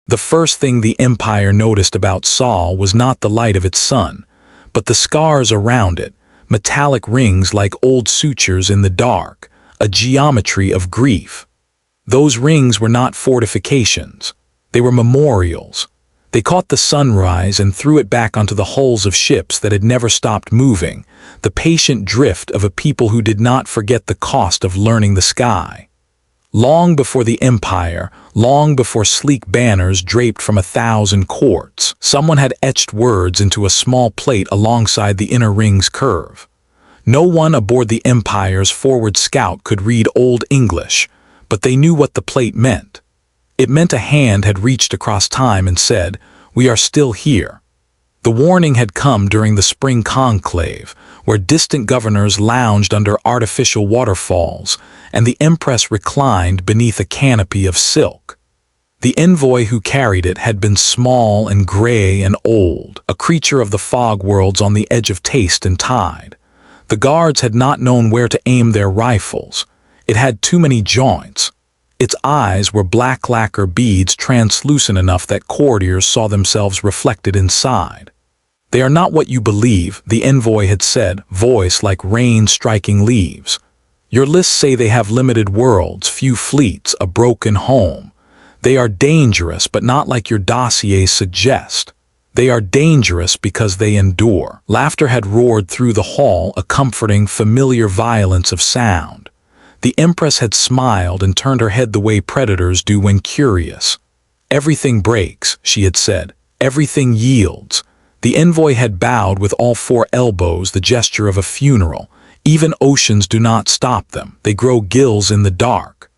The first thing the Empire noticed about Sol was not the light of its sun, but the scars around it, metallic rings like old sutures in the dark, a geometry of grief. Those rings were not fortifications. They were memorials. They caught the sunrise and threw it back onto the hulls of ships that had never stopped moving, the patient drift of a people who did not forget the cost of learning the sky. Long before the Empire, long before sleek banners draped from 1,000 courts, someone had etched words into a small plate alongside the inner ring's curve. No one aboard the Empire's forward scout could read Old English, but they knew what the plate meant. It meant a hand had reached across time and said, "We are still here." The warning had come during the spring conclave, where distant governors lounged under artificial waterfalls, and the Empress reclined beneath a canopy of silk. The envoy who carried it had been small and gray and old, a creature of the fog worlds on the edge of taste and tide. The guards had not known where to aim their rifles. It had too many joints. Its eyes were black lacquer beads translucent enough that courtiers saw themselves reflected inside. "They are not what you believe," the envoy had said, voice like rain striking leaves. "Your lists say they have limited worlds, few fleets, a broken home. They are dangerous, but not like your dossiers suggest. They are dangerous because they endure." Laughter had roared through the hall, a comforting, familiar violence of sound. The Empress had smiled and turned her head the way predators do when curious. "Everything breaks," she had said. "Everything yields." The envoy had bowed with all four elbows, the gesture of a funeral. Even oceans do not stop them. They grow gills in the dark.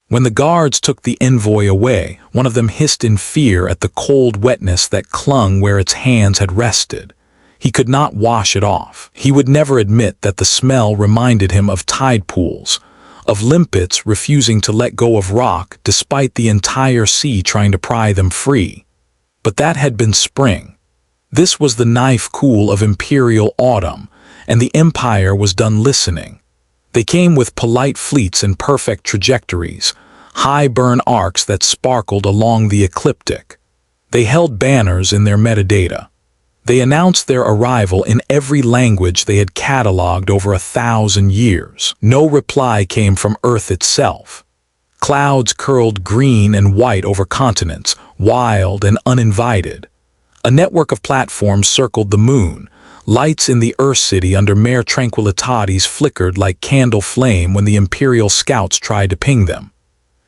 When the guards took the envoy away, one of them hissed in fear at the cold wetness that clung where its hands had rested. He could not wash it off. He would never admit that the smell reminded him of tide pools, of limpets refusing to let go of rock despite the entire sea trying to pry them free. But that had been spring. This was the knife cool of imperial autumn, and the Empire was done listening. They came with polite fleets and perfect trajectories, high burn arcs that sparkled along the ecliptic. They held banners in their metadata. They announced their arrival in every language they had cataloged over 1,000 years. No reply came from Earth itself. Clouds curled green and white over continents, wild and uninvited. A network of platforms circled the moon. Lights in the Earth City under Mare Tranquillitatis flickered like candle flame when the Imperial scouts tried to ping them.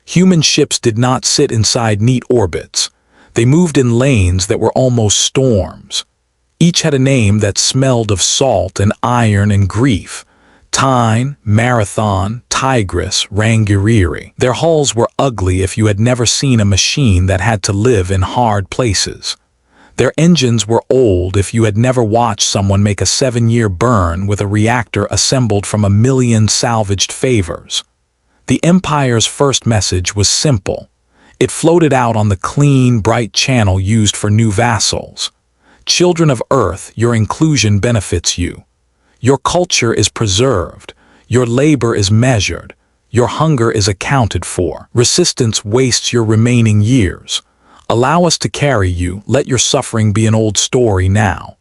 Human ships did not sit inside neat orbits. They moved in lanes that were almost storms. Each had a name that smelled of salt and iron and grief. Tyne, Marathon, Tigris, Rangiriri. Their hulls were ugly if you had never seen a machine that had to live in hard places. Their engines were old if you had never watched someone make a 7-year burn with a reactor assembled from 1,000,000 salvaged favors. The Empire's first message was simple. It floated out on the clean, bright channel used for new vassals. "Children of Earth, your inclusion benefits you. Your culture is preserved. Your labor is measured. Your hunger is accounted for. Resistance wastes your remaining years. Allow us to carry you, let your suffering be an old story now."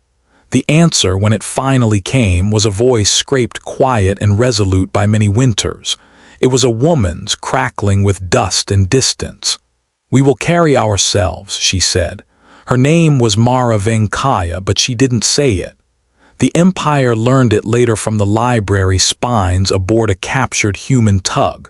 The answer, when it finally came, was a voice scraped quiet and resolute by many winters. It was a woman's, crackling with dust and distance. "We will carry ourselves," she said. Her name was Mara Venkaya, but she didn't say it. The Empire learned it later from the library spines aboard a captured human tug.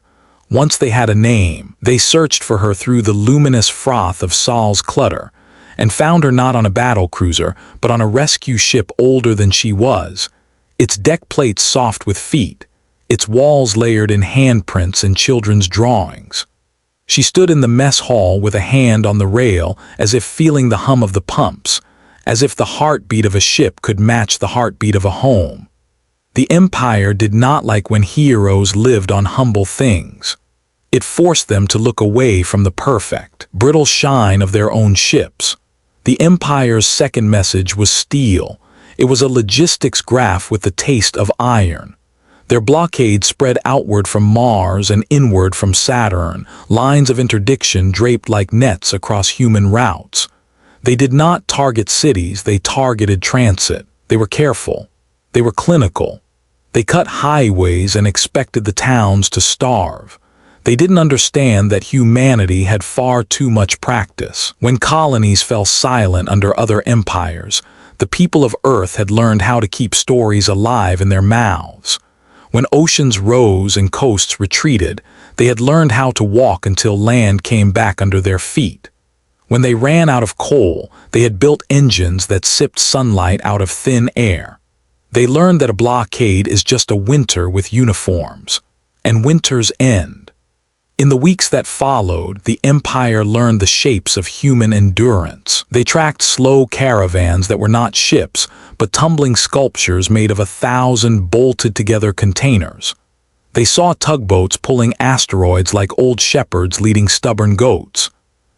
Once they had a name, they searched for her through the luminous froth of Sol's clutter, and found her not on a battle cruiser, but on a rescue ship older than she was, its deck plates soft with feet, its walls layered in handprints and children's drawings. She stood in the mess hall with a hand on the rail, as if feeling the hum of the pumps, as if the heartbeat of a ship could match the heartbeat of a home. The Empire did not like when heroes lived on humble things. It forced them to look away from the perfect, brittle shine of their own ships. The Empire's second message was steel. It was a logistics graph with the taste of iron. Their blockade spread outward from Mars and inward from Saturn, lines of interdiction draped like nets across human routes. They did not target cities, they targeted transit. They were careful. They were clinical. They cut highways and expected the towns to starve. They didn't understand that humanity had far too much practice. When colonies fell silent under other empires, the people of Earth had learned how to keep stories alive in their mouths. When oceans rose and coasts retreated, they had learned how to walk until land came back under their feet. When they ran out of coal, they had built engines that sipped sunlight out of thin air. They learned that a blockade is just a winter with uniforms, and winters end. In the weeks that followed, the empire learned the shapes of human endurance. They tracked slow caravans that were not ships, but tumbling sculptures made of 1,000 bolted-together containers. They saw tugboats pulling asteroids like old shepherds leading stubborn goats.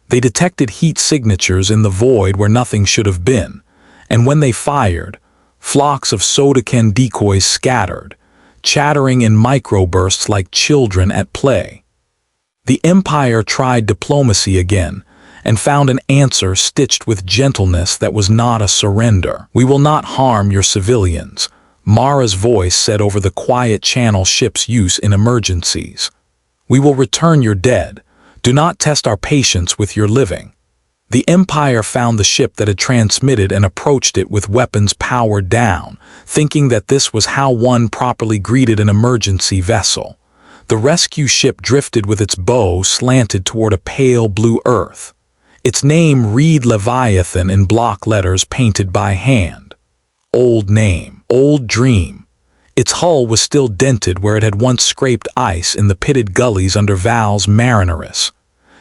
They detected heat signatures in the void where nothing should have been, and when they fired, flocks of sodacan decoys scattered, chattering in microbursts like children at play. The empire tried diplomacy again, and found an answer stitched with gentleness that was not a surrender. "We will not harm your civilians," Mara's voice said over the quiet channel ship's use in emergencies. "We will return your dead. Do not test our patience with your living." The empire found the ship that had transmitted and approached it with weapons powered down, thinking that this was how one properly greeted an emergency vessel. The rescue ship drifted with its bow slanted toward a pale blue earth. Its name read Leviathan in block letters painted by hand. Old name, old dream. Its hull was still dented where it had once scraped ice in the pitted gullies under Val's Marineris.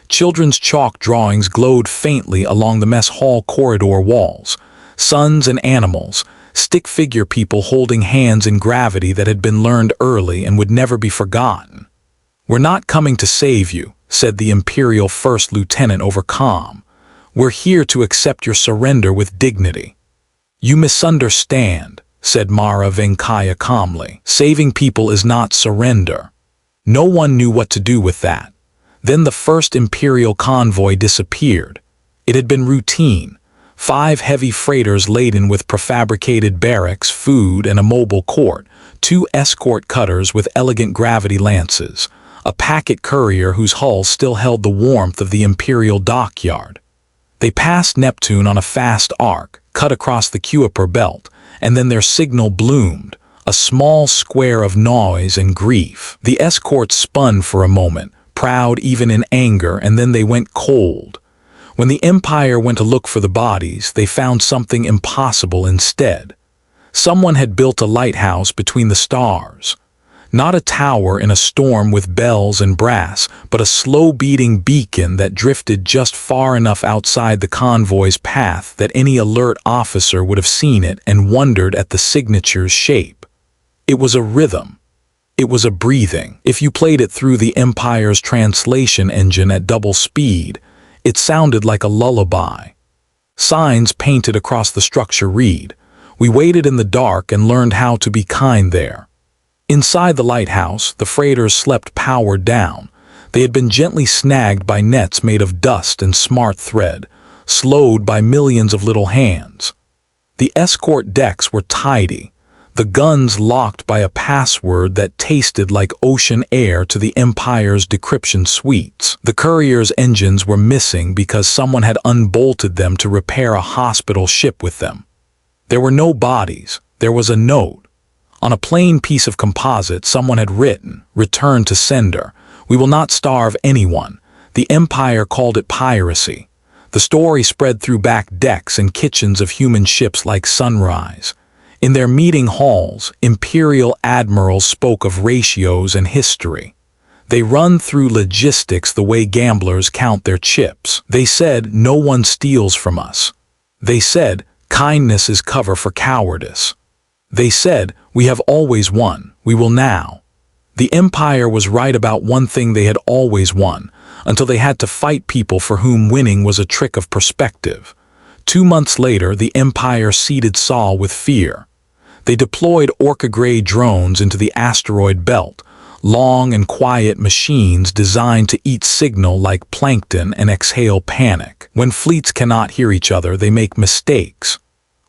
Children's chalk drawings glowed faintly along the mess hall corridor walls. Suns and animals, stick figure people holding hands in gravity that had been learned early and would never be forgotten. "We're not coming to save you," said the Imperial First Lieutenant over calm. "We're here to accept your surrender with dignity." "You misunderstand," said Mara Venkaya calmly. "Saving people is not surrender." No one knew what to do with that. Then the first Imperial convoy disappeared. It had been routine. 5 heavy freighters laden with prefabricated barracks, food, and a mobile court, 2 escort cutters with elegant gravity lances, a packet courier whose hull still held the warmth of the Imperial dockyard. They passed Neptune on a fast arc, cut across the Kuiper belt, and then their signal bloomed, a small square of noise and grief. The escorts spun for a moment, proud even in anger, and then they went cold. When the Empire went to look for the bodies, they found something impossible instead. Someone had built a lighthouse between the stars. Not a tower in a storm with bells and brass, but a slow-beating beacon that drifted just far enough outside the convoy's path that any alert officer would have seen it and wondered at the signature's shape. It was a rhythm. It was a breathing. If you played it through the Empire's translation engine at double speed, it sounded like a lullaby. Signs painted across the structure read, "We waited in the dark and learned how to be kind there." Inside the lighthouse, the freighters slept powered down. They had been gently snagged by nets made of dust and smart thread, slowed by millions of little hands. The escort decks were tidy, the guns locked by a password that tasted like ocean air to the Empire's decryption suites. The courier's engines were missing because someone had unbolted them to repair a hospital ship with them. There were no bodies. There was a note. On a plain piece of composite, someone had written, "Return to sender. We will not starve anyone." The Empire called it piracy. The story spread through back decks and kitchens of human ships like sunrise. In their meeting halls, Imperial admirals spoke of ratios and history. They run through logistics the way gamblers count their chips. They said, "No one steals from us." They said, "Kindness is cover for cowardice." They said, "We have always won, we will now." The Empire was right about one thing: they had always won, until they had to fight people for whom winning was a trick of perspective. 2 months later, the Empire seeded Saul with fear. They deployed orca-gray drones into the asteroid belt, long and quiet machines designed to eat signal like plankton and exhale panic. When fleets cannot hear each other, they make mistakes.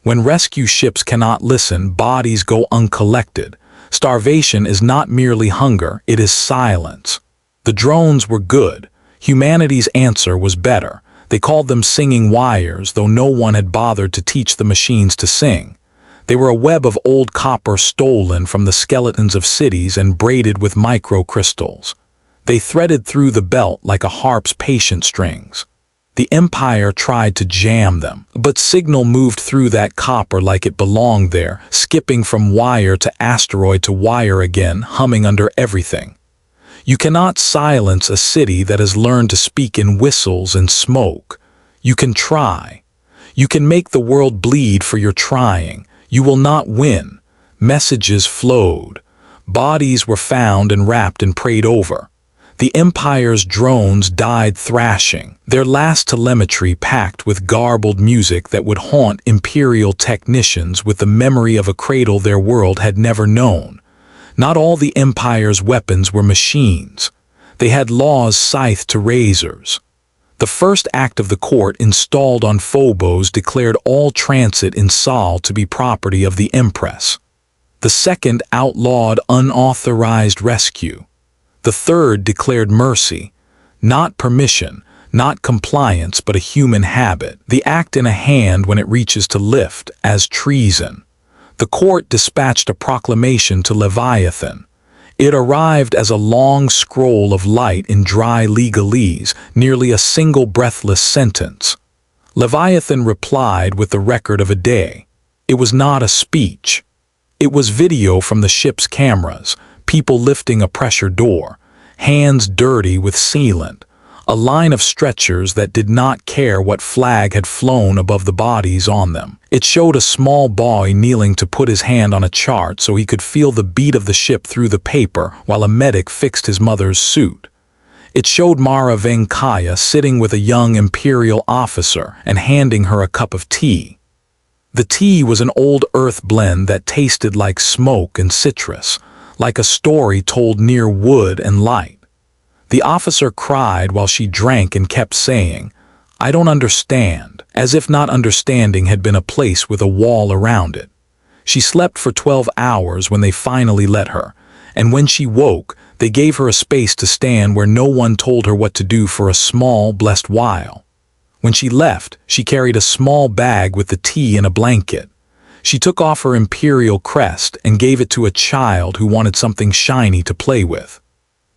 When rescue ships cannot listen, bodies go uncollected. Starvation is not merely hunger, it is silence. The drones were good. Humanity's answer was better. They called them singing wires, though no one had bothered to teach the machines to sing. They were a web of old copper stolen from the skeletons of cities and braided with microcrystals. They threaded through the belt like a harp's patient strings. The Empire tried to jam them, but signal moved through that copper like it belonged there, skipping from wire to asteroid to wire again, humming under everything. You cannot silence a city that has learned to speak in whistles and smoke. You can try. You can make the world bleed for your trying. You will not win. Messages flowed. Bodies were found and wrapped and prayed over. The Empire's drones died thrashing, their last telemetry packed with garbled music that would haunt Imperial technicians with the memory of a cradle their world had never known. Not all the Empire's weapons were machines. They had laws scythed to razors. The first act of the court installed on Phobos declared all transit in Sol to be property of the Empress. The second outlawed unauthorized rescue. The third declared mercy, not permission, not compliance, but a human habit, the act in a hand when it reaches to lift, as treason. The court dispatched a proclamation to Leviathan. It arrived as a long scroll of light in dry legalese, nearly a single breathless sentence. Leviathan replied with the record of a day. It was not a speech. It was video from the ship's cameras, people lifting a pressure door, hands dirty with sealant, a line of stretchers that did not care what flag had flown above the bodies on them. It showed a small boy kneeling to put his hand on a chart so he could feel the beat of the ship through the paper while a medic fixed his mother's suit. It showed Mara Venkaya sitting with a young Imperial officer and handing her a cup of tea. The tea was an old earth blend that tasted like smoke and citrus, like a story told near wood and light. The officer cried while she drank and kept saying, "I don't understand," as if not understanding had been a place with a wall around it. She slept for 12 hours when they finally let her, and when she woke, they gave her a space to stand where no one told her what to do for a small, blessed while. When she left, she carried a small bag with the tea and a blanket. She took off her imperial crest and gave it to a child who wanted something shiny to play with.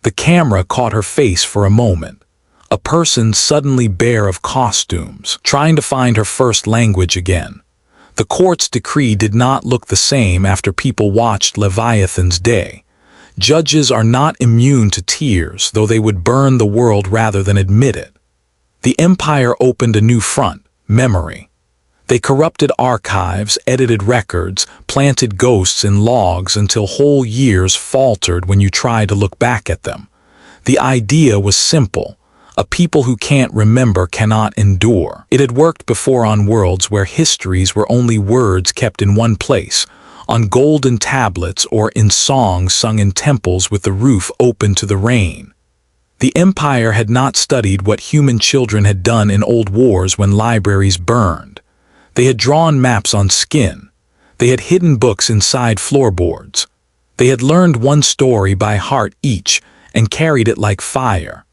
The camera caught her face for a moment. A person suddenly bare of costumes, trying to find her first language again. The court's decree did not look the same after people watched Leviathan's day. Judges are not immune to tears, though they would burn the world rather than admit it. The Empire opened a new front, memory. They corrupted archives, edited records, planted ghosts in logs until whole years faltered when you tried to look back at them. The idea was simple. A people who can't remember cannot endure. It had worked before on worlds where histories were only words kept in one place, on golden tablets or in songs sung in temples with the roof open to the rain. The Empire had not studied what human children had done in old wars when libraries burned. They had drawn maps on skin. They had hidden books inside floorboards. They had learned one story by heart each and carried it like fire.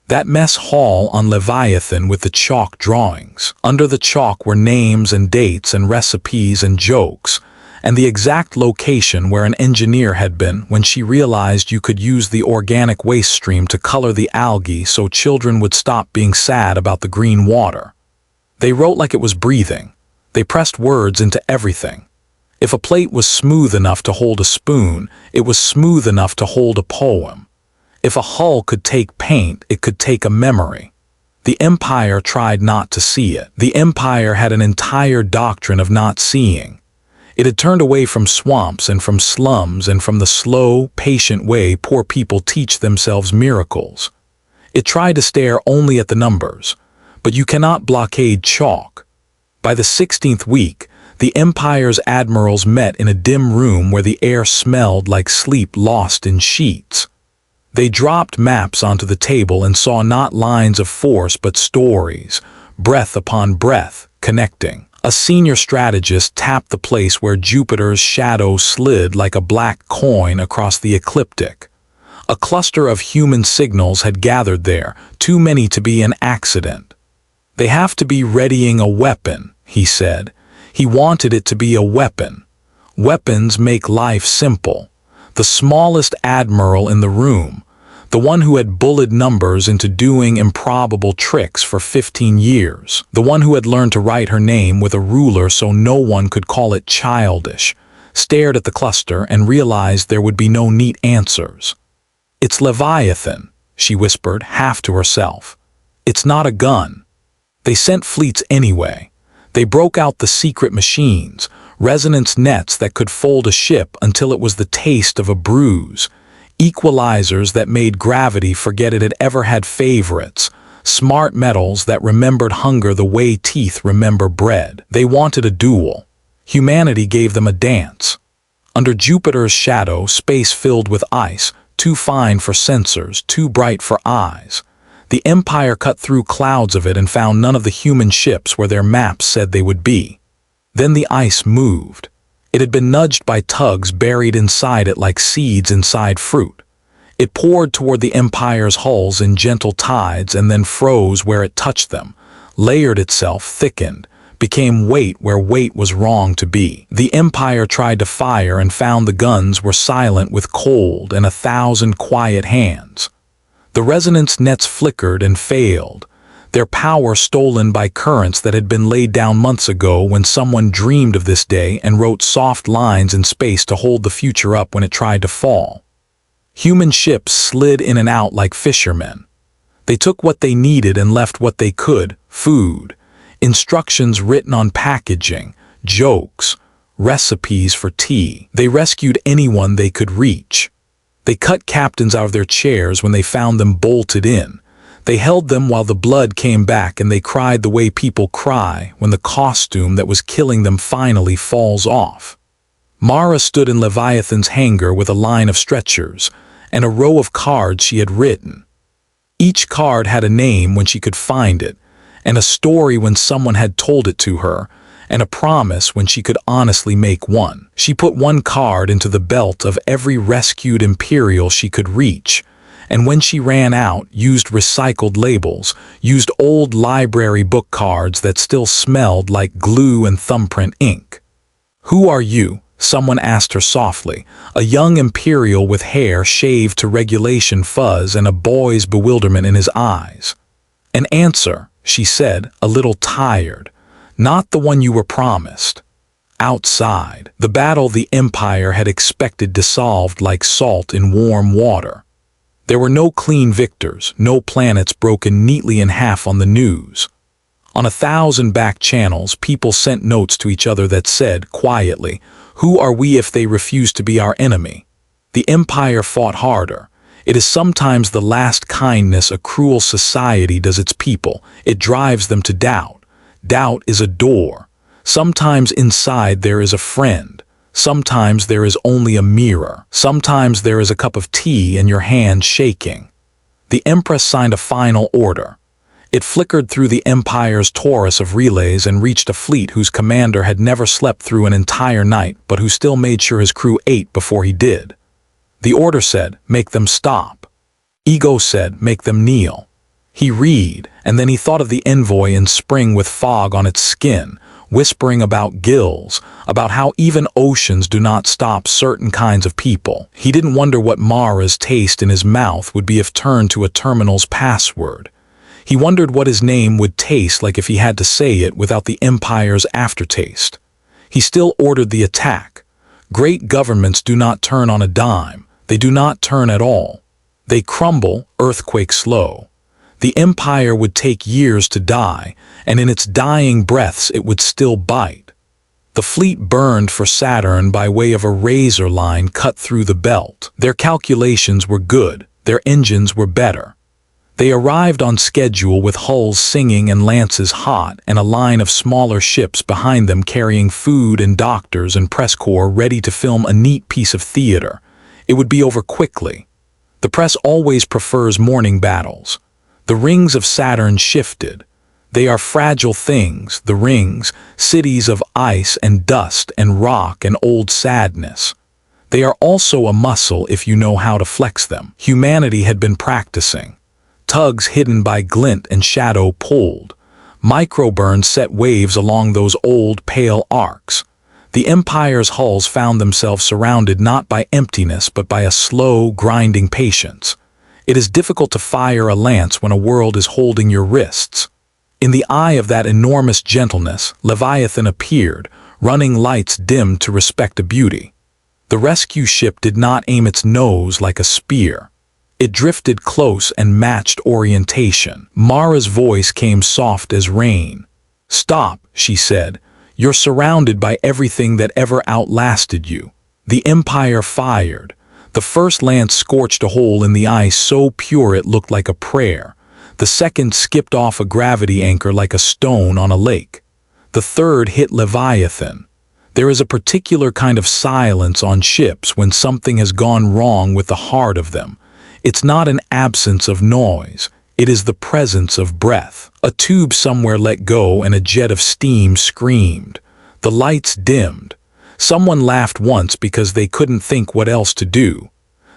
That mess hall on Leviathan with the chalk drawings. Under the chalk were names and dates and recipes and jokes, and the exact location where an engineer had been when she realized you could use the organic waste stream to color the algae so children would stop being sad about the green water. They wrote like it was breathing. They pressed words into everything. If a plate was smooth enough to hold a spoon, it was smooth enough to hold a poem. If a hull could take paint, it could take a memory. The Empire tried not to see it. The Empire had an entire doctrine of not seeing. It had turned away from swamps and from slums and from the slow, patient way poor people teach themselves miracles. It tried to stare only at the numbers, but you cannot blockade chalk. By the 16th week, The Empire's admirals met in a dim room where the air smelled like sleep lost in sheets. They dropped maps onto the table and saw not lines of force but stories, breath upon breath, connecting. A senior strategist tapped the place where Jupiter's shadow slid like a black coin across the ecliptic. A cluster of human signals had gathered there, too many to be an accident. They have to be readying a weapon, he said. He wanted it to be a weapon. Weapons make life simple. The smallest admiral in the room, the one who had bullied numbers into doing improbable tricks for 15 years, the one who had learned to write her name with a ruler so no one could call it childish, stared at the cluster and realized there would be no neat answers. "It's Leviathan," she whispered, half to herself. "It's not a gun." They sent fleets anyway. They broke out the secret machines, resonance nets that could fold a ship until it was the taste of a bruise, equalizers that made gravity forget it had ever had favorites, smart metals that remembered hunger the way teeth remember bread. They wanted a duel. Humanity gave them a dance. Under Jupiter's shadow, space filled with ice, too fine for sensors, too bright for eyes. The Empire cut through clouds of it and found none of the human ships where their maps said they would be. Then the ice moved. It had been nudged by tugs buried inside it like seeds inside fruit. It poured toward the Empire's hulls in gentle tides and then froze where it touched them, layered itself, thickened, became weight where weight was wrong to be. The Empire tried to fire and found the guns were silent with cold and 1,000 quiet hands. The resonance nets flickered and failed, their power stolen by currents that had been laid down months ago when someone dreamed of this day and wrote soft lines in space to hold the future up when it tried to fall. Human ships slid in and out like fishermen. They took what they needed and left what they could, food, instructions written on packaging, jokes, recipes for tea. They rescued anyone they could reach. They cut captains out of their chairs when they found them bolted in. They held them while the blood came back, and they cried the way people cry when the costume that was killing them finally falls off. Mara stood in Leviathan's hangar with a line of stretchers and a row of cards she had written. Each card had a name when she could find it, and a story when someone had told it to her, and a promise when she could honestly make one. She put one card into the belt of every rescued Imperial she could reach, and when she ran out, used recycled labels, used old library book cards that still smelled like glue and thumbprint ink. "Who are you?" someone asked her softly, a young Imperial with hair shaved to regulation fuzz and a boy's bewilderment in his eyes. "An answer," she said, a little tired. "Not the one you were promised." Outside, the battle the Empire had expected dissolved like salt in warm water. There were no clean victors, no planets broken neatly in half on the news. On 1,000 back channels, people sent notes to each other that said, quietly, "Who are we if they refuse to be our enemy?" The Empire fought harder. It is sometimes the last kindness a cruel society does its people. It drives them to doubt. Doubt is a door. Sometimes inside there is a friend. Sometimes there is only a mirror. Sometimes there is a cup of tea and your hand shaking. The Empress signed a final order. It flickered through the Empire's torus of relays and reached a fleet whose commander had never slept through an entire night, but who still made sure his crew ate before he did. The order said, "Make them stop." Ego said, "Make them kneel." He read, and then he thought of the envoy in spring with fog on its skin, whispering about gills, about how even oceans do not stop certain kinds of people. He didn't wonder what Mara's taste in his mouth would be if turned to a terminal's password. He wondered what his name would taste like if he had to say it without the Empire's aftertaste. He still ordered the attack. Great governments do not turn on a dime. They do not turn at all. They crumble, earthquake slow. The Empire would take years to die, and in its dying breaths it would still bite. The fleet burned for Saturn by way of a razor line cut through the belt. Their calculations were good, their engines were better. They arrived on schedule with hulls singing and lances hot and a line of smaller ships behind them carrying food and doctors and press corps ready to film a neat piece of theater. It would be over quickly. The press always prefers morning battles. The rings of Saturn shifted. They are fragile things, the rings, cities of ice and dust and rock and old sadness. They are also a muscle if you know how to flex them. Humanity had been practicing. Tugs hidden by glint and shadow pulled. Microburns set waves along those old pale arcs. The Empire's hulls found themselves surrounded not by emptiness but by a slow, grinding patience. It is difficult to fire a lance when a world is holding your wrists. In the eye of that enormous gentleness, Leviathan appeared, running lights dimmed to respect a beauty. The rescue ship did not aim its nose like a spear. It drifted close and matched orientation. Mara's voice came soft as rain. "Stop," she said. "You're surrounded by everything that ever outlasted you." The Empire fired. The first lance scorched a hole in the ice so pure it looked like a prayer. The second skipped off a gravity anchor like a stone on a lake. The third hit Leviathan. There is a particular kind of silence on ships when something has gone wrong with the heart of them. It's not an absence of noise. It is the presence of breath. A tube somewhere let go and a jet of steam screamed. The lights dimmed. Someone laughed once because they couldn't think what else to do.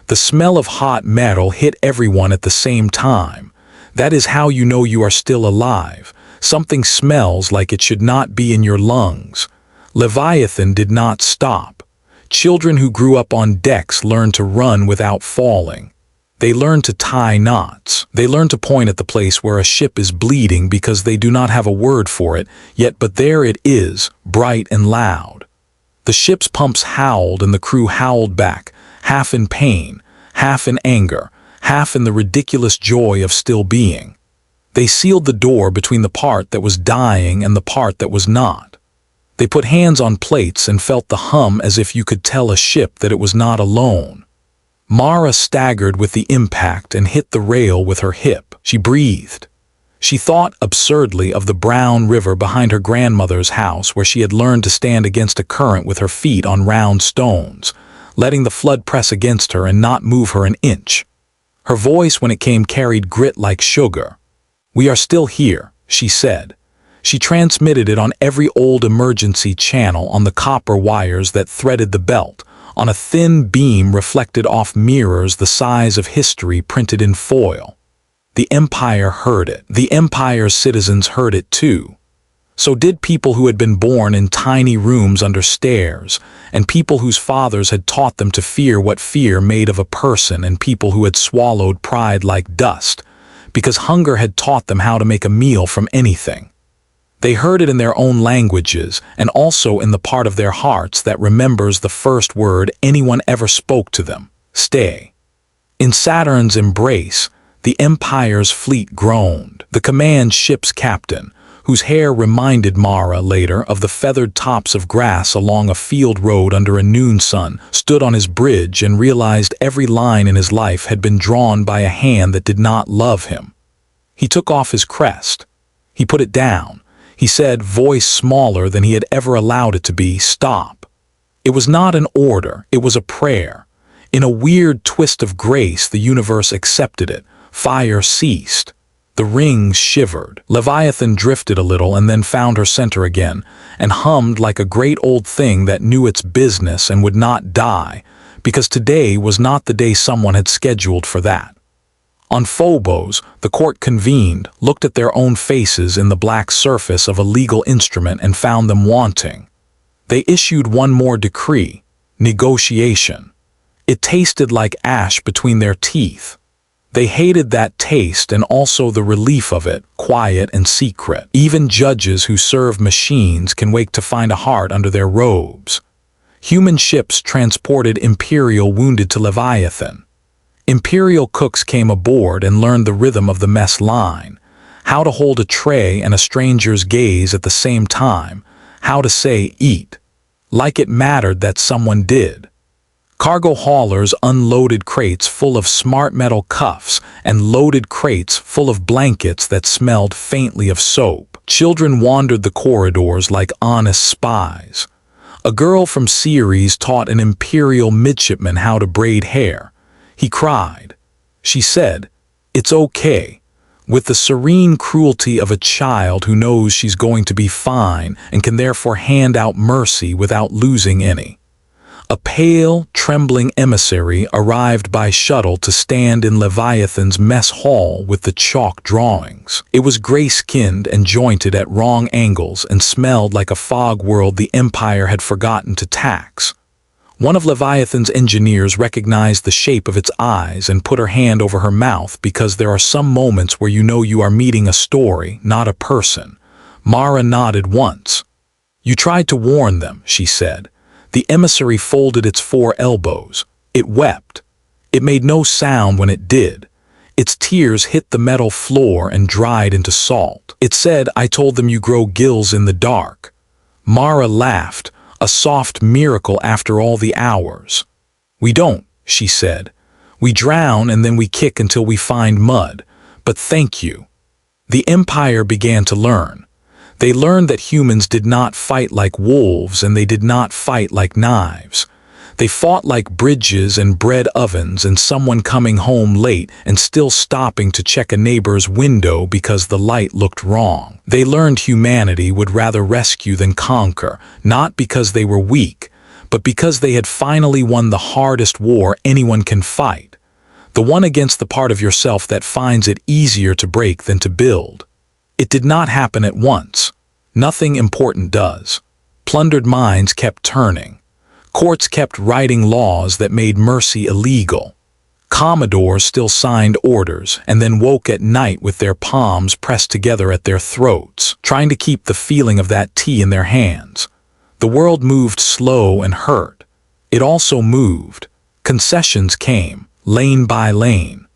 The smell of hot metal hit everyone at the same time. That is how you know you are still alive. Something smells like it should not be in your lungs. Leviathan did not stop. Children who grew up on decks learned to run without falling. They learn to tie knots. They learn to point at the place where a ship is bleeding because they do not have a word for it, yet but there it is, bright and loud. The ship's pumps howled and the crew howled back, half in pain, half in anger, half in the ridiculous joy of still being. They sealed the door between the part that was dying and the part that was not. They put hands on plates and felt the hum as if you could tell a ship that it was not alone. Mara staggered with the impact and hit the rail with her hip. She breathed. She thought absurdly of the brown river behind her grandmother's house where she had learned to stand against a current with her feet on round stones, letting the flood press against her and not move her an inch. Her voice when it came carried grit like sugar. "We are still here," she said. She transmitted it on every old emergency channel on the copper wires that threaded the belt, on a thin beam reflected off mirrors the size of history printed in foil. The Empire heard it. The Empire's citizens heard it too. So did people who had been born in tiny rooms under stairs, and people whose fathers had taught them to fear what fear made of a person, and people who had swallowed pride like dust, because hunger had taught them how to make a meal from anything. They heard it in their own languages, and also in the part of their hearts that remembers the first word anyone ever spoke to them: stay. In Saturn's embrace, the Empire's fleet groaned. The command ship's captain, whose hair reminded Mara later of the feathered tops of grass along a field road under a noon sun, stood on his bridge and realized every line in his life had been drawn by a hand that did not love him. He took off his crest. He put it down. He said, voice smaller than he had ever allowed it to be, "Stop." It was not an order, it was a prayer. In a weird twist of grace, the universe accepted it. Fire ceased. The rings shivered. Leviathan drifted a little and then found her center again, and hummed like a great old thing that knew its business and would not die, because today was not the day someone had scheduled for that. On Phobos, the court convened, looked at their own faces in the black surface of a legal instrument and found them wanting. They issued one more decree: negotiation. It tasted like ash between their teeth. They hated that taste and also the relief of it, quiet and secret. Even judges who serve machines can wake to find a heart under their robes. Human ships transported Imperial wounded to Leviathan. Imperial cooks came aboard and learned the rhythm of the mess line, how to hold a tray and a stranger's gaze at the same time, how to say eat, like it mattered that someone did. Cargo haulers unloaded crates full of smart metal cuffs and loaded crates full of blankets that smelled faintly of soap. Children wandered the corridors like honest spies. A girl from Ceres taught an imperial midshipman how to braid hair. He cried. She said, "It's okay," with the serene cruelty of a child who knows she's going to be fine and can therefore hand out mercy without losing any. A pale, trembling emissary arrived by shuttle to stand in Leviathan's mess hall with the chalk drawings. It was gray-skinned and jointed at wrong angles and smelled like a fog world the Empire had forgotten to tax. One of Leviathan's engineers recognized the shape of its eyes and put her hand over her mouth because there are some moments where you know you are meeting a story, not a person. Mara nodded once. "You tried to warn them," she said. The emissary folded its 4 elbows. It wept. It made no sound when it did. Its tears hit the metal floor and dried into salt. It said, "I told them you grow gills in the dark." Mara laughed, a soft miracle after all the hours. "We don't," she said. "We drown and then we kick until we find mud. But thank you." The Empire began to learn. They learned that humans did not fight like wolves and they did not fight like knives. They fought like bridges and bread ovens and someone coming home late and still stopping to check a neighbor's window because the light looked wrong. They learned humanity would rather rescue than conquer, not because they were weak, but because they had finally won the hardest war anyone can fight. The one against the part of yourself that finds it easier to break than to build. It did not happen at once. Nothing important does. Plundered mines kept turning. Courts kept writing laws that made mercy illegal. Commodores still signed orders and then woke at night with their palms pressed together at their throats, trying to keep the feeling of that tea in their hands. The world moved slow and hurt. It also moved. Concessions came, lane by lane.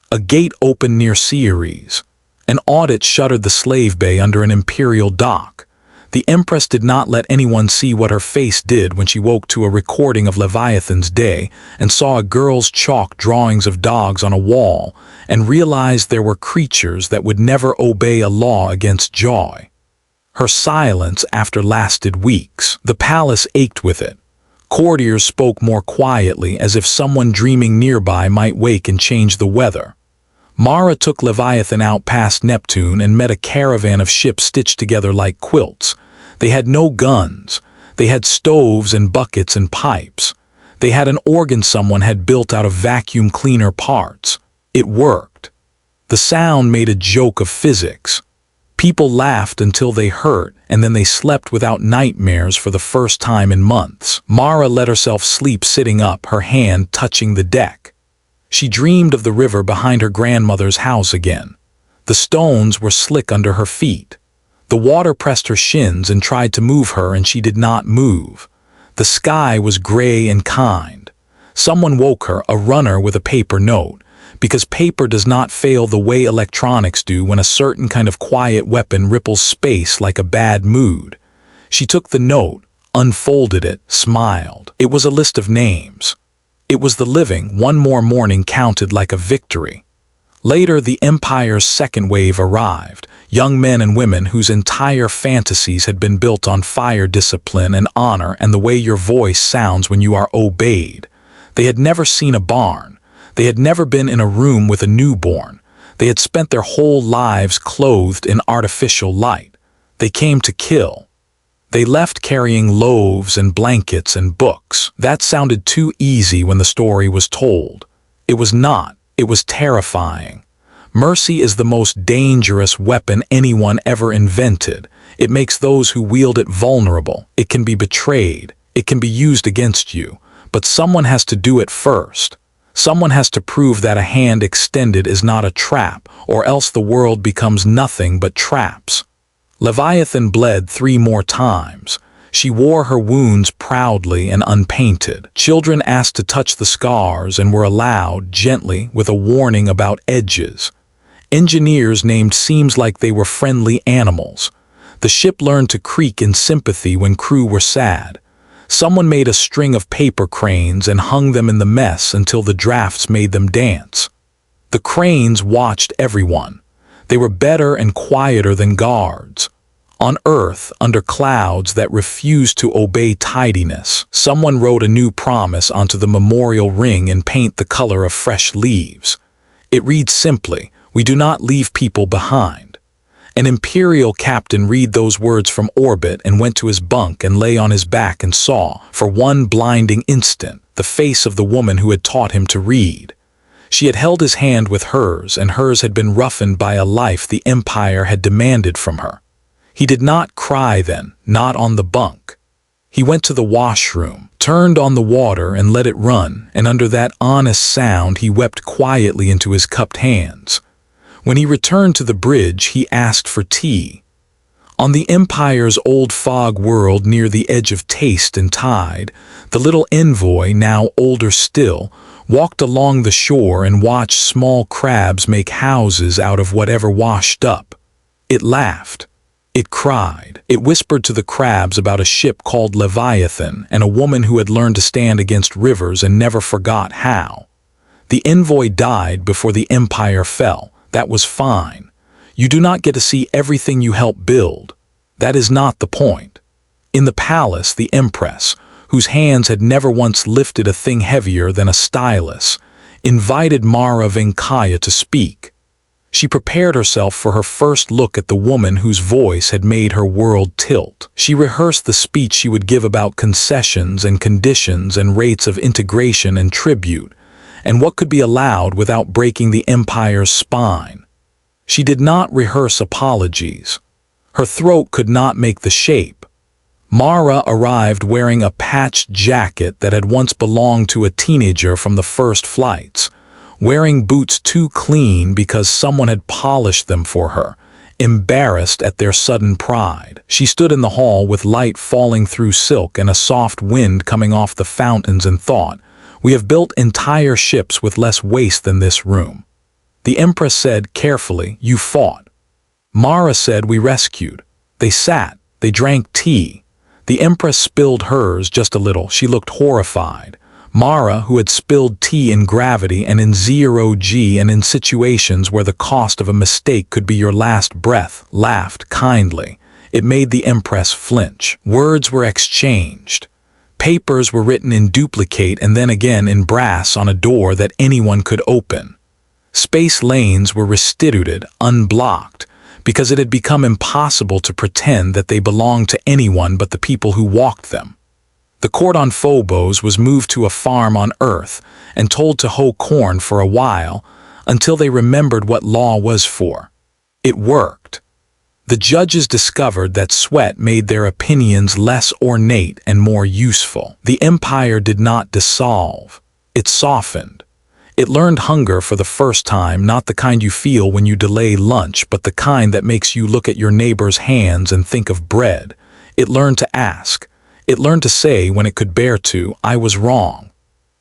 A gate opened near Ceres. An audit shuttered the slave bay under an imperial dock. The Empress did not let anyone see what her face did when she woke to a recording of Leviathan's day and saw a girl's chalk drawings of dogs on a wall and realized there were creatures that would never obey a law against joy. Her silence after lasted weeks. The palace ached with it. Courtiers spoke more quietly as if someone dreaming nearby might wake and change the weather. Mara took Leviathan out past Neptune and met a caravan of ships stitched together like quilts. They had no guns. They had stoves and buckets and pipes. They had an organ someone had built out of vacuum cleaner parts. It worked. The sound made a joke of physics. People laughed until they hurt, and then they slept without nightmares for the first time in months. Mara let herself sleep sitting up, her hand touching the deck. She dreamed of the river behind her grandmother's house again. The stones were slick under her feet. The water pressed her shins and tried to move her, and she did not move. The sky was gray and kind. Someone woke her, a runner with a paper note, because paper does not fail the way electronics do when a certain kind of quiet weapon ripples space like a bad mood. She took the note, unfolded it, smiled. It was a list of names. It was the living. One more morning counted like a victory. Later, the Empire's second wave arrived, young men and women whose entire fantasies had been built on fire discipline and honor and the way your voice sounds when you are obeyed. They had never seen a barn. They had never been in a room with a newborn. They had spent their whole lives clothed in artificial light. They came to kill. They left carrying loaves and blankets and books. That sounded too easy when the story was told. It was not. It was terrifying. Mercy is the most dangerous weapon anyone ever invented. It makes those who wield it vulnerable. It can be betrayed. It can be used against you. But someone has to do it first. Someone has to prove that a hand extended is not a trap, or else the world becomes nothing but traps. Leviathan bled 3 more times. She wore her wounds proudly and unpainted. Children asked to touch the scars and were allowed, gently, with a warning about edges. Engineers named seams like they were friendly animals. The ship learned to creak in sympathy when crew were sad. Someone made a string of paper cranes and hung them in the mess until the drafts made them dance. The cranes watched everyone. They were better and quieter than guards. On earth, under clouds that refused to obey tidiness, someone wrote a new promise onto the memorial ring in paint the color of fresh leaves. It reads simply, "We do not leave people behind." An imperial captain read those words from orbit and went to his bunk and lay on his back and saw, for one blinding instant, the face of the woman who had taught him to read. She had held his hand with hers, and hers had been roughened by a life the Empire had demanded from her. He did not cry then, not on the bunk. He went to the washroom, turned on the water and let it run, and under that honest sound he wept quietly into his cupped hands. When he returned to the bridge, he asked for tea. On the Empire's old fog world near the edge of taste and tide, the little envoy, now older still, walked along the shore and watched small crabs make houses out of whatever washed up. It laughed. It cried. It whispered to the crabs about a ship called Leviathan and a woman who had learned to stand against rivers and never forgot how. The envoy died before the Empire fell. That was fine. You do not get to see everything you help build. That is not the point. In the palace, the Empress, whose hands had never once lifted a thing heavier than a stylus, invited Mythic to speak. She prepared herself for her first look at the woman whose voice had made her world tilt. She rehearsed the speech she would give about concessions and conditions and rates of integration and tribute, and what could be allowed without breaking the Empire's spine. She did not rehearse apologies. Her throat could not make the shape. Mara arrived wearing a patched jacket that had once belonged to a teenager from the first flights, wearing boots too clean because someone had polished them for her, embarrassed at their sudden pride. She stood in the hall with light falling through silk and a soft wind coming off the fountains and thought, "We have built entire ships with less waste than this room." The Empress said carefully, "You fought." Mara said, "We rescued." They sat. They drank tea. The Empress spilled hers just a little. She looked horrified. Mara, who had spilled tea in gravity and in 0G and in situations where the cost of a mistake could be your last breath, laughed kindly. It made the Empress flinch. Words were exchanged. Papers were written in duplicate and then again in brass on a door that anyone could open. Space lanes were restituted, unblocked, because it had become impossible to pretend that they belonged to anyone but the people who walked them. The court on Phobos was moved to a farm on Earth and told to hoe corn for a while until they remembered what law was for. It worked. The judges discovered that sweat made their opinions less ornate and more useful. The Empire did not dissolve. It softened. It learned hunger for the first time, not the kind you feel when you delay lunch, but the kind that makes you look at your neighbor's hands and think of bread. It learned to ask. It learned to say when it could bear to, "I was wrong."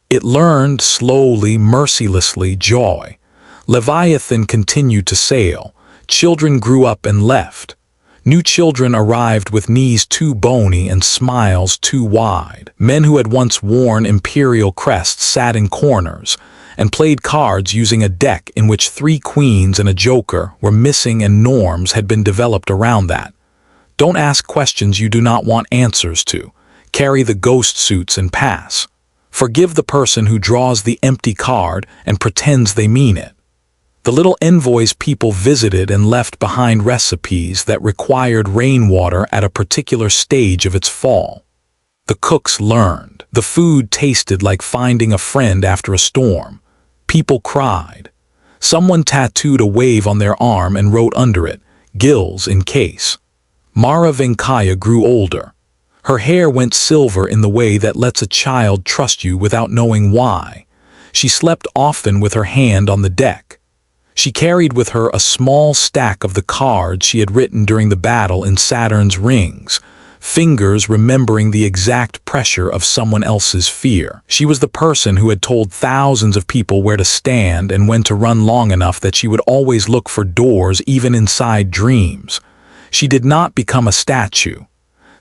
It learned slowly, mercilessly, joy. Leviathan continued to sail. Children grew up and left. New children arrived with knees too bony and smiles too wide. Men who had once worn imperial crests sat in corners and played cards using a deck in which 3 queens and a joker were missing and norms had been developed around that. Don't ask questions you do not want answers to. Carry the ghost suits and pass. Forgive the person who draws the empty card and pretends they mean it. The little envoy's people visited and left behind recipes that required rainwater at a particular stage of its fall. The cooks learned. The food tasted like finding a friend after a storm. People cried. Someone tattooed a wave on their arm and wrote under it, "Gills in case." Mythic grew older. Her hair went silver in the way that lets a child trust you without knowing why. She slept often with her hand on the deck. She carried with her a small stack of the cards she had written during the battle in Saturn's rings, fingers remembering the exact pressure of someone else's fear. She was the person who had told thousands of people where to stand and when to run long enough that she would always look for doors even inside dreams. She did not become a statue.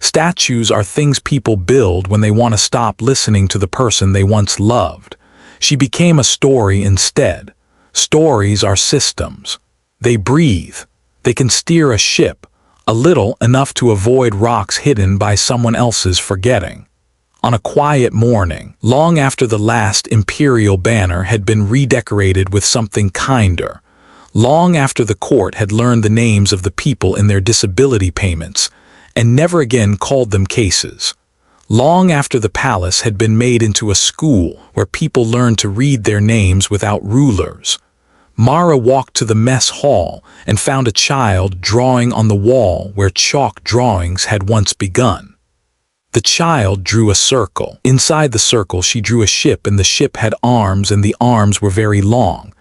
Statues are things people build when they want to stop listening to the person they once loved. She became a story instead. Stories are systems. They breathe. They can steer a ship, a little enough to avoid rocks hidden by someone else's forgetting. On a quiet morning, long after the last imperial banner had been redecorated with something kinder, long after the court had learned the names of the people in their disability payments, and never again called them cases, long after the palace had been made into a school where people learned to read their names without rulers, Mara walked to the mess hall and found a child drawing on the wall where chalk drawings had once begun. The child drew a circle. Inside the circle she drew a ship, and the ship had arms, and the arms were very long.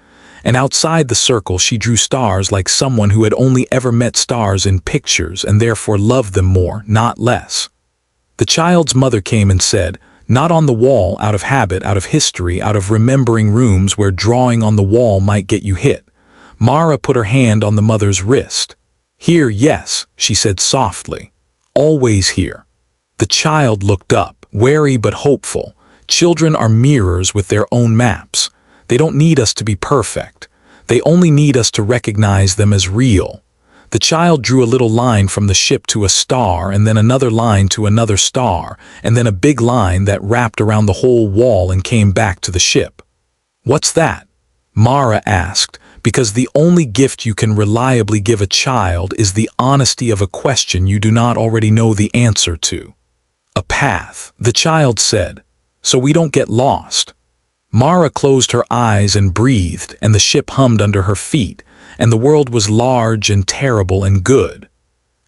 And outside the circle she drew stars, like someone who had only ever met stars in pictures and therefore loved them more, not less. The child's mother came and said, "Not on the wall, out of habit, out of history, out of remembering rooms where drawing on the wall might get you hit." Mara put her hand on the mother's wrist. "Here, yes," she said softly. "Always here." The child looked up, wary but hopeful. Children are mirrors with their own maps. They don't need us to be perfect. They only need us to recognize them as real. The child drew a little line from the ship to a star, and then another line to another star, and then a big line that wrapped around the whole wall and came back to the ship. "What's that?" Mara asked, because the only gift you can reliably give a child is the honesty of a question you do not already know the answer to. "A path," the child said, "so we don't get lost." Mara closed her eyes and breathed, and the ship hummed under her feet, and the world was large and terrible and good.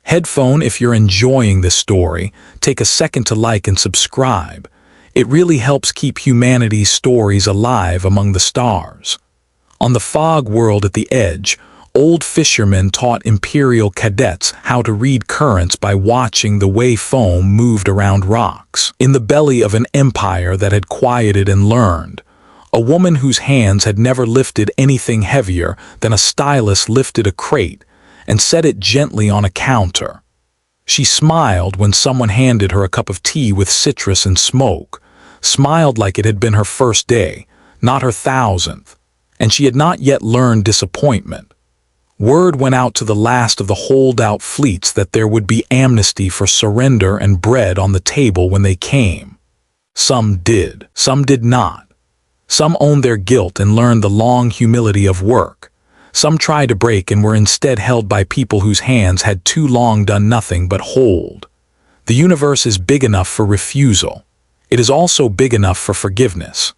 Headphone, if you're enjoying this story, take a second to like and subscribe. It really helps keep humanity's stories alive among the stars. On the fog world at the edge, old fishermen taught imperial cadets how to read currents by watching the way foam moved around rocks. In the belly of an empire that had quieted and learned, a woman whose hands had never lifted anything heavier than a stylus lifted a crate and set it gently on a counter. She smiled when someone handed her a cup of tea with citrus and smoke, smiled like it had been her first day, not her 1000th, and she had not yet learned disappointment. Word went out to the last of the holdout fleets that there would be amnesty for surrender and bread on the table when they came. Some did, some did not. Some owned their guilt and learned the long humility of work. Some tried to break and were instead held by people whose hands had too long done nothing but hold. The universe is big enough for refusal. It is also big enough for forgiveness.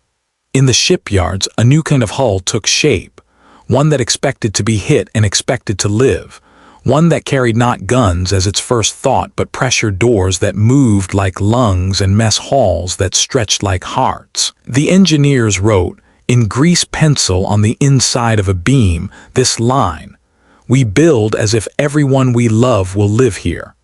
In the shipyards, a new kind of hull took shape, one that expected to be hit and expected to live, one that carried not guns as its first thought but pressure doors that moved like lungs and mess halls that stretched like hearts. The engineers wrote, in grease pencil on the inside of a beam, this line: "We build as if everyone we love will live here."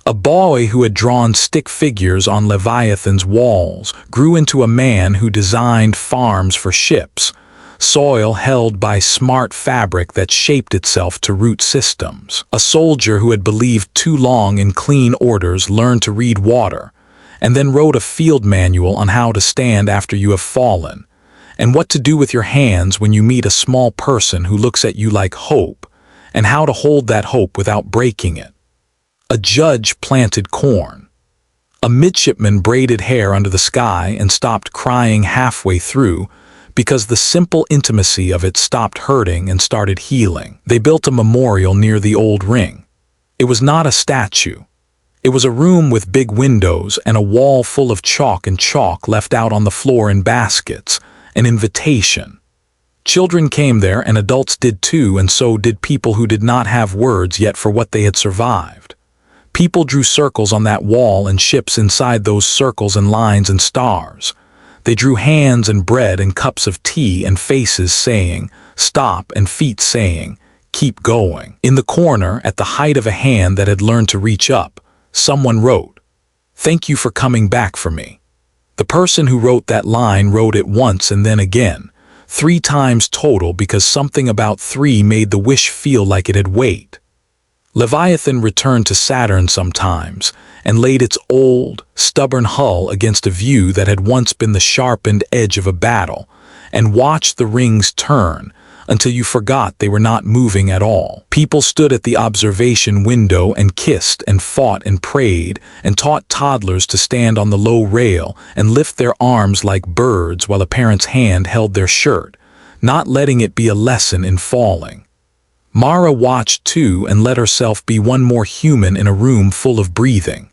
A boy who had drawn stick figures on Leviathan's walls grew into a man who designed farms for ships, soil held by smart fabric that shaped itself to root systems. A soldier who had believed too long in clean orders learned to read water, and then wrote a field manual on how to stand after you have fallen, and what to do with your hands when you meet a small person who looks at you like hope, and how to hold that hope without breaking it. A judge planted corn. A midshipman braided hair under the sky and stopped crying halfway through, because the simple intimacy of it stopped hurting and started healing. They built a memorial near the old ring. It was not a statue. It was a room with big windows and a wall full of chalk and chalk left out on the floor in baskets, an invitation. Children came there and adults did too, and so did people who did not have words yet for what they had survived. People drew circles on that wall and ships inside those circles and lines and stars. They drew hands and bread and cups of tea and faces saying, "Stop," and feet saying, "Keep going." In the corner, at the height of a hand that had learned to reach up, someone wrote, "Thank you for coming back for me." The person who wrote that line wrote it once and then again, 3 times total, because something about 3 made the wish feel like it had weight. Leviathan returned to Saturn sometimes and laid its old, stubborn hull against a view that had once been the sharpened edge of a battle, and watched the rings turn until you forgot they were not moving at all. People stood at the observation window and kissed and fought and prayed and taught toddlers to stand on the low rail and lift their arms like birds while a parent's hand held their shirt, not letting it be a lesson in falling. Mara watched too and let herself be one more human in a room full of breathing.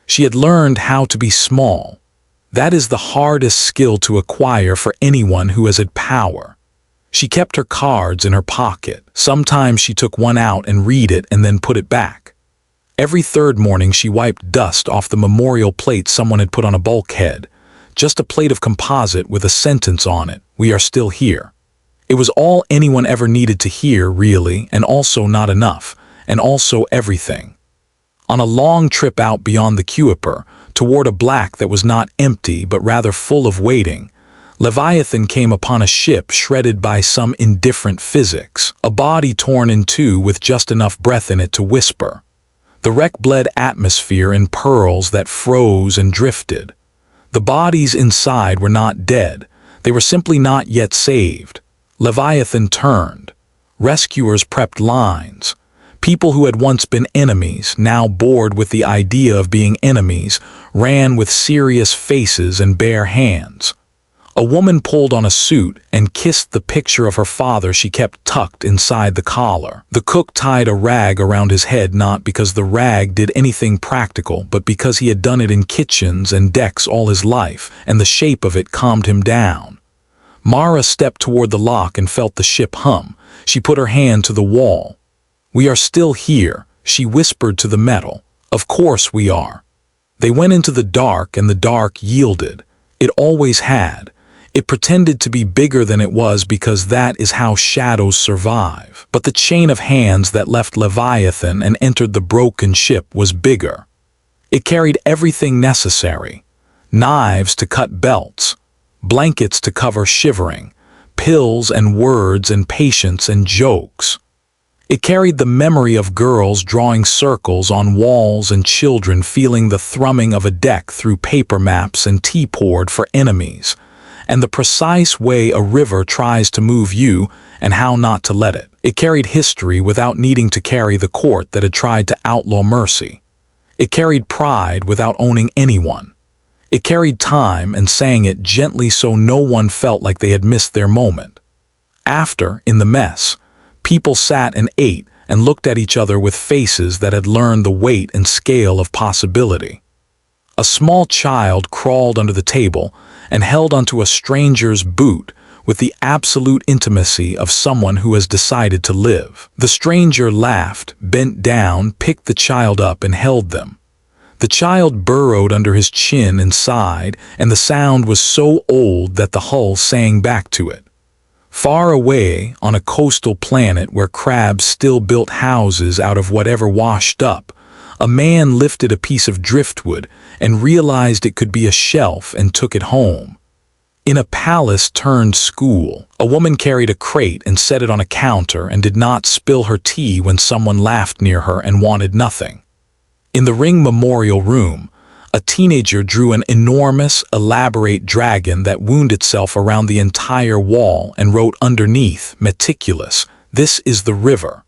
She had learned how to be small. That is the hardest skill to acquire for anyone who has had power. She kept her cards in her pocket. Sometimes she took one out and read it and then put it back. Every third morning she wiped dust off the memorial plate someone had put on a bulkhead. Just a plate of composite with a sentence on it, "We are still here." It was all anyone ever needed to hear, really, and also not enough, and also everything. On a long trip out beyond the Kuiper, toward a black that was not empty but rather full of waiting, Leviathan came upon a ship shredded by some indifferent physics, a body torn in two with just enough breath in it to whisper. The wreck bled atmosphere in pearls that froze and drifted. The bodies inside were not dead, they were simply not yet saved. Leviathan turned. Rescuers prepped lines. People who had once been enemies, now bored with the idea of being enemies, ran with serious faces and bare hands. A woman pulled on a suit and kissed the picture of her father she kept tucked inside the collar. The cook tied a rag around his head not because the rag did anything practical, but because he had done it in kitchens and decks all his life, and the shape of it calmed him down. Mara stepped toward the lock and felt the ship hum. She put her hand to the wall. "We are still here," she whispered to the metal. "Of course we are." They went into the dark and the dark yielded. It always had. It pretended to be bigger than it was because that is how shadows survive. But the chain of hands that left Leviathan and entered the broken ship was bigger. It carried everything necessary. Knives to cut belts, blankets to cover shivering, pills and words and patience and jokes. It carried the memory of girls drawing circles on walls and children feeling the thrumming of a deck through paper maps and tea poured for enemies, and the precise way a river tries to move you and how not to let it. It carried history without needing to carry the court that had tried to outlaw mercy. It carried pride without owning anyone. It carried time and sang it gently so no one felt like they had missed their moment. After, in the mess, people sat and ate and looked at each other with faces that had learned the weight and scale of possibility. A small child crawled under the table and held onto a stranger's boot with the absolute intimacy of someone who has decided to live. The stranger laughed, bent down, picked the child up and held them. The child burrowed under his chin and sighed, and the sound was so old that the hull sang back to it. Far away, on a coastal planet where crabs still built houses out of whatever washed up, a man lifted a piece of driftwood and realized it could be a shelf and took it home. In a palace turned school, a woman carried a crate and set it on a counter and did not spill her tea when someone laughed near her and wanted nothing. In the Ring Memorial Room, a teenager drew an enormous, elaborate dragon that wound itself around the entire wall and wrote underneath, meticulous, "This is the river."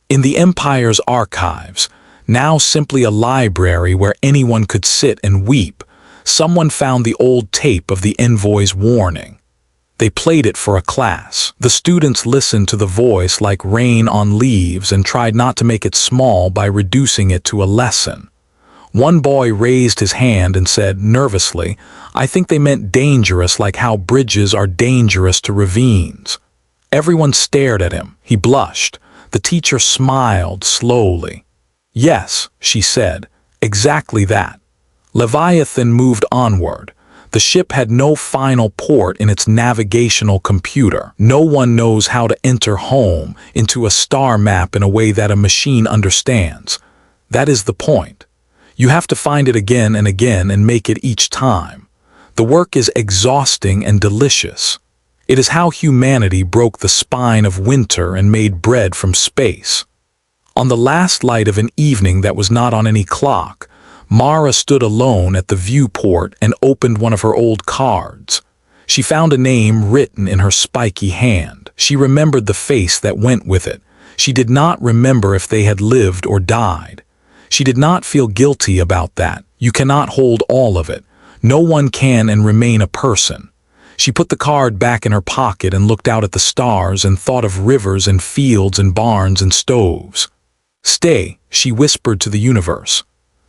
In the Empire's archives, now simply a library where anyone could sit and weep, someone found the old tape of the envoy's warning. They played it for a class. The students listened to the voice like rain on leaves and tried not to make it small by reducing it to a lesson. One boy raised his hand and said nervously, "I think they meant dangerous like how bridges are dangerous to ravines." Everyone stared at him. He blushed. The teacher smiled slowly. "Yes," she said, "exactly that." Leviathan moved onward. The ship had no final port in its navigational computer. No one knows how to enter home into a star map in a way that a machine understands. That is the point. You have to find it again and again and make it each time. The work is exhausting and delicious. It is how humanity broke the spine of winter and made bread from space. On the last light of an evening that was not on any clock, Mara stood alone at the viewport and opened one of her old cards. She found a name written in her spiky hand. She remembered the face that went with it. She did not remember if they had lived or died. She did not feel guilty about that. You cannot hold all of it. No one can and remain a person. She put the card back in her pocket and looked out at the stars and thought of rivers and fields and barns and stoves. "Stay," she whispered to the universe.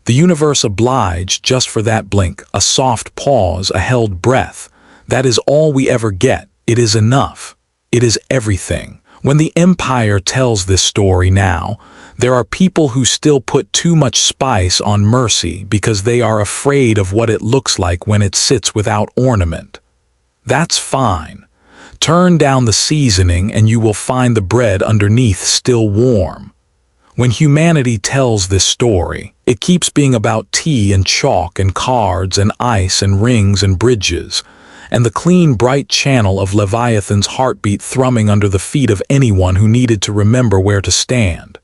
The universe obliged just for that blink, a soft pause, a held breath. That is all we ever get. It is enough. It is everything. When the Empire tells this story now, there are people who still put too much spice on mercy because they are afraid of what it looks like when it sits without ornament. That's fine. Turn down the seasoning and you will find the bread underneath still warm. When humanity tells this story, it keeps being about tea and chalk and cards and ice and rings and bridges, and the clean, bright channel of Leviathan's heartbeat thrumming under the feet of anyone who needed to remember where to stand.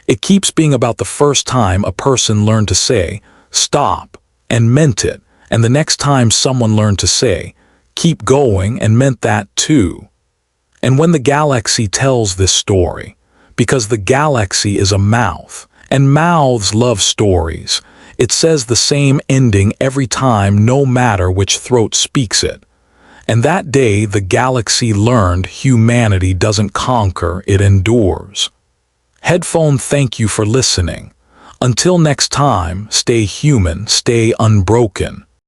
It keeps being about the first time a person learned to say, "Stop," and meant it, and the next time someone learned to say, "Keep going," and meant that too. And when the galaxy tells this story, because the galaxy is a mouth, and mouths love stories, it says the same ending every time no matter which throat speaks it. And that day the galaxy learned humanity doesn't conquer, it endures. Headphone, thank you for listening. Until next time, stay human, stay unbroken.